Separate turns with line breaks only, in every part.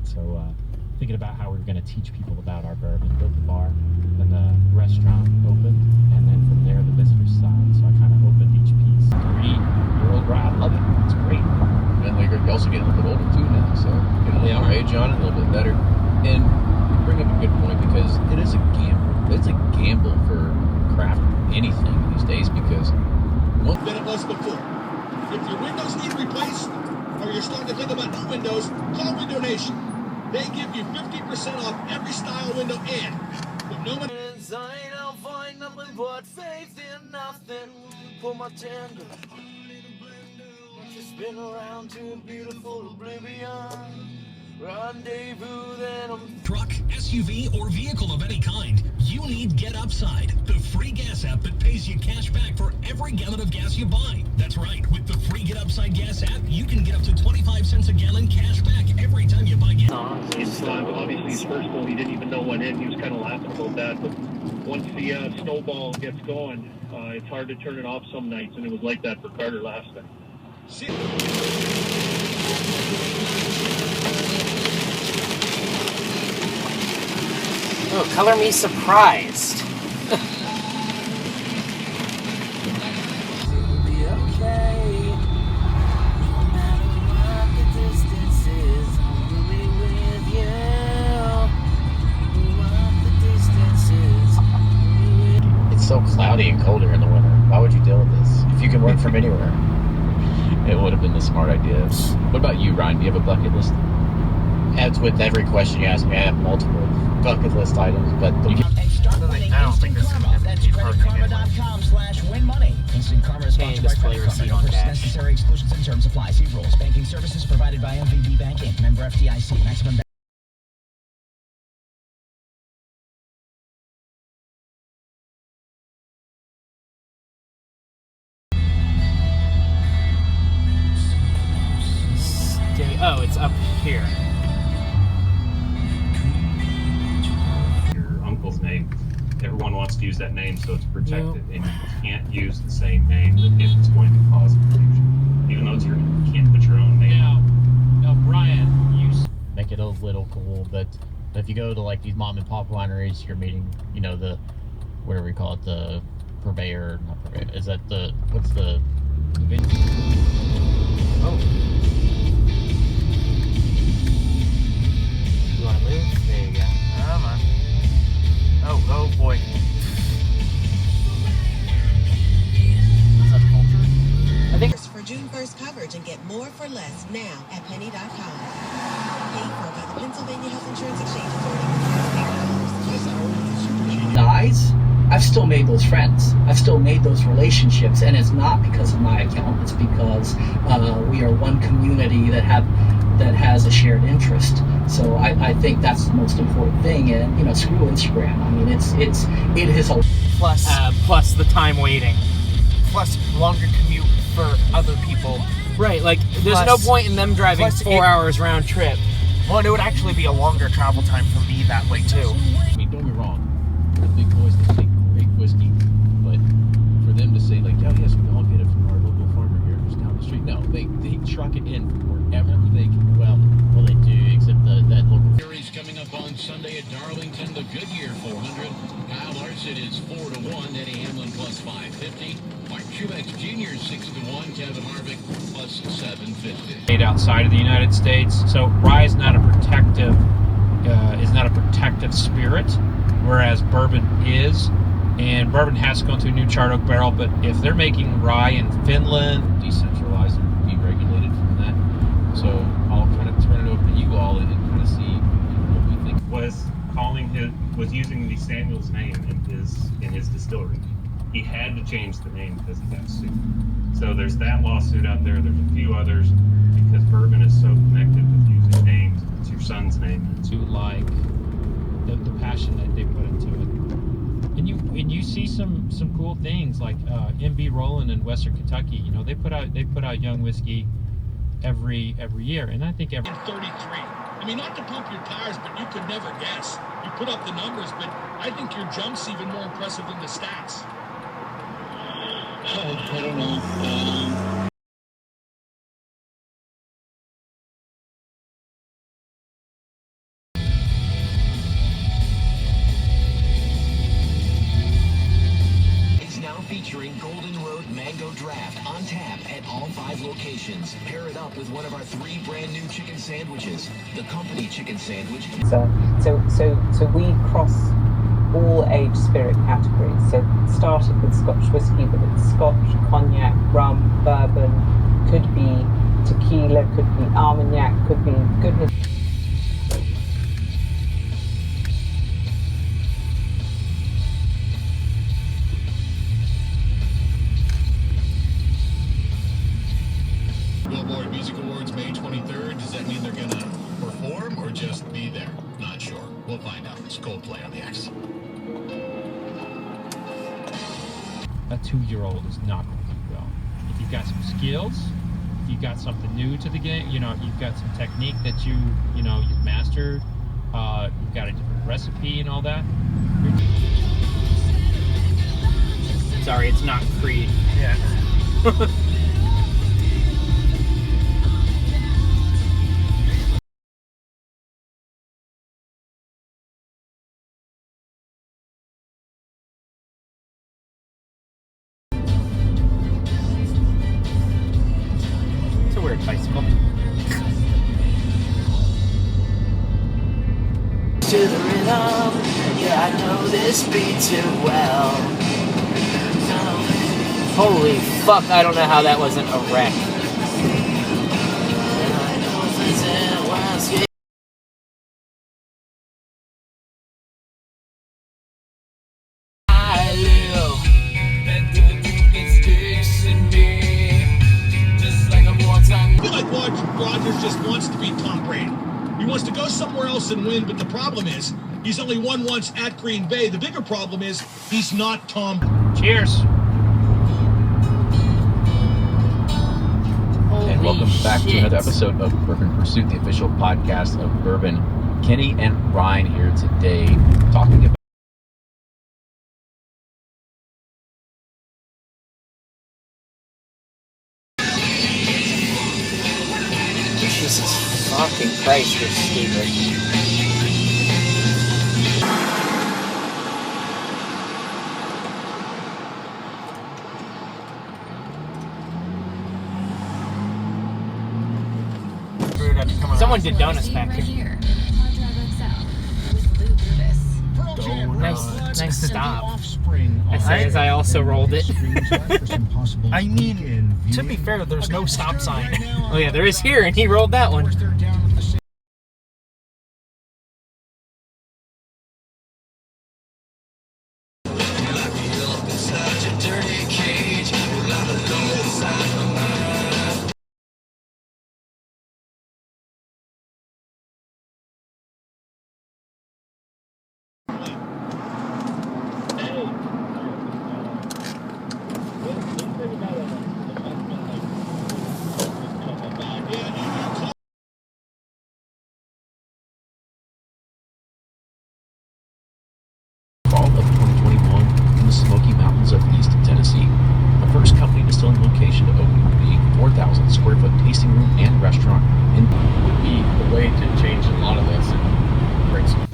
So thinking about how we were going to teach people about our bourbon. Built the bar, then the restaurant opened, and then from there the visitor side. So I kind of opened each piece. 3-year-old rye, I love it. It's great.
And we also get a little bit older too now, so get a little more age on it, a little bit better. And you bring up a good point because it is a gamble. It's a gamble for craft anything these days because
than it was before. If your windows need replaced or you're starting to think about new windows, call Window Nation. They give you 50% off every style window and with no one.
I'll find nothing but faith in nothing. Pull my tender. Spin around to a beautiful oblivion. Rendezvous, then I'm
truck, SUV, or vehicle of any kind, you need Get Upside, the free gas app that pays you cash back for every gallon of gas you buy. That's right, with the free Get Upside gas app, you can get up to 25 cents a gallon cash back every time you buy gas.
Obviously, his first goal, he didn't even know when in. He was kind of laughing about that. But once the snowball gets going, it's hard to turn it off some nights, and it was like that for Carter last night.
Oh, color me surprised.
it's so cloudy and colder in the winter. Why would you deal with this? If you can work from anywhere. It would have been the smart idea. What about you, Ryan? Do you have a bucket list? As with every question you ask me, I have multiple bucket list items, but
I don't think this is going to
That's creditkarma.com/winmoney. Instant Karma is sponsored by Credit Karma. Necessary exclusions and terms apply. See rules. Banking services provided by MVB Bank Inc. Member FDIC. Maximum.
Oh, it's up here.
Your uncle's name. Everyone wants to use that name, so it's protected, and you can't use the same name if it's going to cause confusion. Even though it's your, you can't put your own name.
Now, Brian, you
make it a little cool, but if you go to like these mom and pop wineries, you're meeting, you know, the, whatever we call it, the purveyor, not purveyor, is that the, what's the
Oh. You want to move? There you go. Come on. Oh boy. I think
for June 1st coverage and get more for less now at penny.com. Paid for by the Pennsylvania Health Insurance Exchange Authority.
Dies, I've still made those friends. I've still made those relationships, and it's not because of my account. It's because we are one community that has a shared interest. So I think that's the most important thing. And you know, screw Instagram. I mean, it is a
plus the time waiting, plus longer commute for other people. Right, like there's no point in them driving 4 hours round trip. Well, it would actually be a longer travel time for me that way too.
I mean, don't get me wrong. We're the big boys that make great whiskey, but for them to say like, oh yes, we all get it from our local farmer here just down the street. No, they truck it in from wherever they can. Well, they do, except that local
Series coming up on Sunday at Darlington, the Goodyear 400. Kyle Larson is 4-1, Eddie Hamlin plus 550. Mark Truex Jr. 6-1, Kevin Harvick plus 750.
made outside of the United States, so rye is not a protective spirit, whereas bourbon is. And bourbon has to go into a new charred oak barrel, but if they're making rye in Finland,
decentralized and deregulated from that. So I'll kind of turn it over to you all and kind of see what we think.
Was using the Samuel's name in his distillery. He had to change the name because he got sued. So there's that lawsuit out there. There's a few others because bourbon is so connected with using names. It's your son's name.
to like the passion that they put into it. And you see some cool things like MB Roland in Western Kentucky. You know, they put out young whiskey every year, and I think every
33. I mean, not to pump your tires, but you could never guess. You put up the numbers, but I think your jump's even more impressive than the stats. I don't know.
one of our 3 brand new chicken sandwiches. The company chicken sandwich.
So we cross all age spirit categories. So it started with Scotch whiskey, but it's Scotch, cognac, rum, bourbon, could be tequila, could be Armagnac, could be goodness.
Billboard Music Awards May 23rd. Does that mean they're gonna perform or just be there? Not sure. We'll find out. It's Coldplay on the X.
A 2-year-old is not going to do well. If you've got some skills, if you've got something new to the game, you know, you've got some technique that you've mastered, you've got a different recipe and all that.
Sorry, it's not Creed. Yeah. It's a weird bicycle.
To the rhythm, yeah, I know this beat too well.
Holy fuck, I don't know how that wasn't a wreck.
I feel like Rodgers just wants to beat Tom Brady. He wants to go somewhere else and win, but the problem is he's only won once at Green Bay. The bigger problem is he's not Tom.
Cheers.
And welcome back to another episode of Bourbon Pursuit, the official podcast of Bourbon. Kenny and Ryan here today talking about
Jesus fucking Christ, you're stupid. Someone did donuts back here. Nice stop. As I also rolled it.
I mean, to be fair, there's no stop sign.
Oh yeah, there is here, and he rolled that one.
fall of 2021 in the Smoky Mountains of East Tennessee. The first company distilling location to open would be 4,000 square foot tasting room and restaurant in would be the way to change a lot of this and bring some.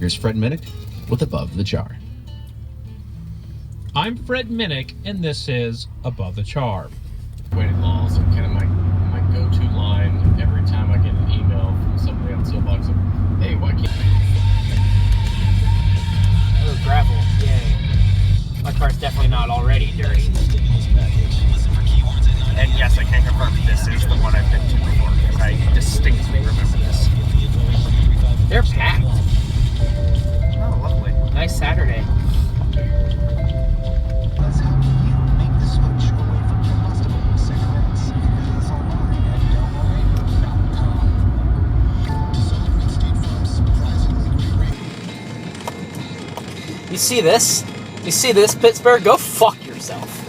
Here's Fred Minnick with Above the Char.
I'm Fred Minnick, and this is Above the Char.
Weighted laws are kind of my go-to line every time I get an email from somebody on Soapbox of, hey, why can't
Oh, gravel. Yay. My car's definitely not already dirty.
And yes, I can confirm this is the one I've been to before, because I distinctly remember this.
They're packed.
Oh, lovely.
Nice Saturday. You see this? You see this, Pittsburgh? Go fuck yourself.